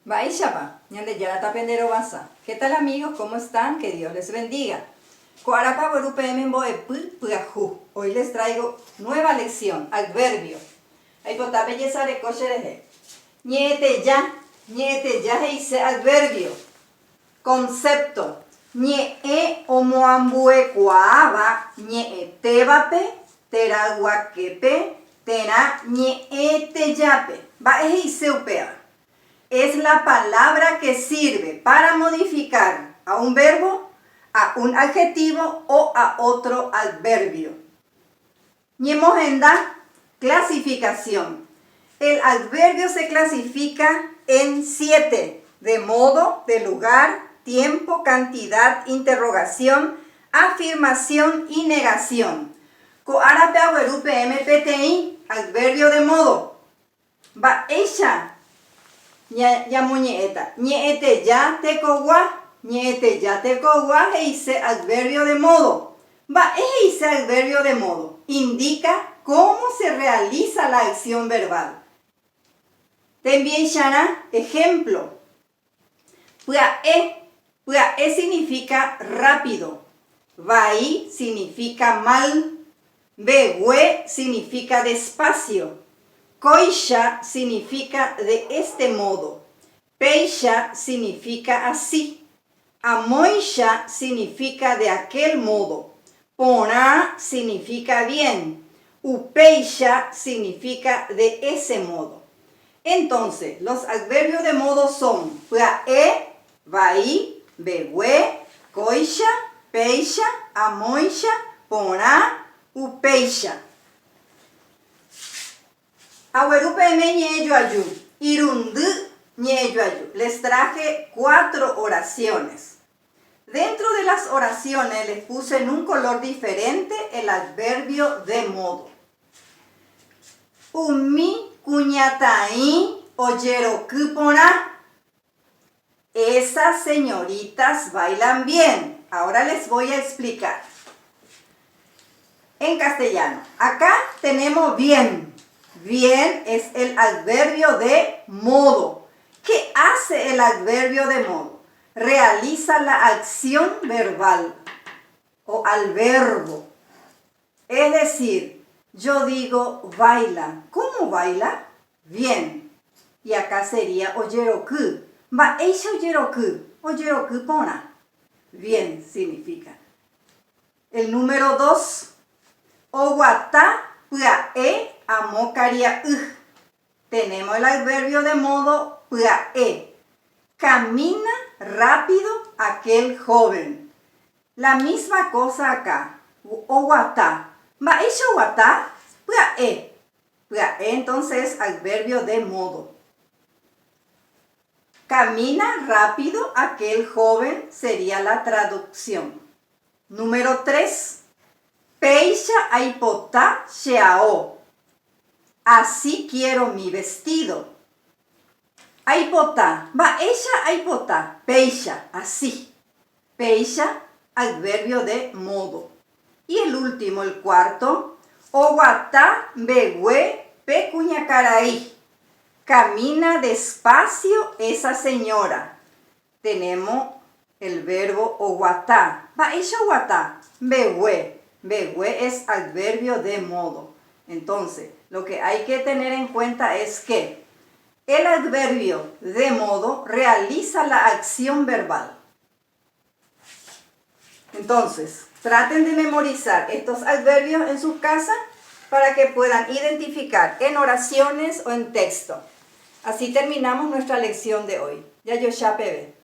Baishapa, ñande yara tapendero basa. ¿Qué tal amigos? ¿Cómo están? Que Dios les bendiga. Coarapa borupeme puaju. Hoy les traigo nueva lección, adverbio. Hay potape yesare cochereje. Ñete ya dice adverbio. Concepto. Ñe omoambue coaba, ñe tebape, teraguaquepe, tera ñe te yape. Va eiseupeaba. Es la palabra que sirve para modificar a un verbo, a un adjetivo o a otro adverbio. Ñemojenda, clasificación. El adverbio se clasifica en 7, de modo, de lugar, tiempo, cantidad, interrogación, afirmación y negación. Coarape aguerupe MPTI, adverbio de modo. Va ella. Llamo ñeeta. Ñeete ya te cogua, dice adverbio de modo. Va, dice adverbio de modo. Indica cómo se realiza la acción verbal. También Shana, ejemplo. Puae significa rápido. Vai significa mal. Begüe significa despacio. Coisha significa de este modo. Peisha significa así. Amoisha significa de aquel modo. Porá significa bien. Upeisha significa de ese modo. Entonces, los adverbios de modo son puae, vai, begüe, coisha, peisha, amoisha, porá, upeisha. Aguerupeme ñeyoayu, irundu ñeyoayu. Les traje 4 oraciones. Dentro de las oraciones les puse en un color diferente el adverbio de modo. Umi cuñatai oyerokupora. Esas señoritas bailan bien. Ahora les voy a explicar. En castellano, acá tenemos bien. Bien es el adverbio de modo. ¿Qué hace el adverbio de modo? Realiza la acción verbal o al verbo. Es decir, yo digo baila. ¿Cómo baila? Bien. Y acá sería oyeroku. Va, eisha oyeroku pona. Bien significa. El número 2. Owata puae amocaria Tenemos el adverbio de modo puae. Camina rápido aquel joven. La misma cosa acá. Owata. Va hecho owata puae. Puae entonces adverbio de modo. Camina rápido aquel joven sería la traducción. Número 3. Peisha aipota sheao. Así quiero mi vestido. Aipota. Va ella aipota. Peisha. Así. Peisha, adverbio de modo. Y el último, el cuarto. Owata begüe pecuñacaraí. Camina despacio esa señora. Tenemos el verbo owata. Va ella owata. Begüe. Begüe es adverbio de modo. Entonces, lo que hay que tener en cuenta es que el adverbio de modo realiza la acción verbal. Entonces, traten de memorizar estos adverbios en sus casas para que puedan identificar en oraciones o en texto. Así terminamos nuestra lección de hoy. Ya yo ya pebe.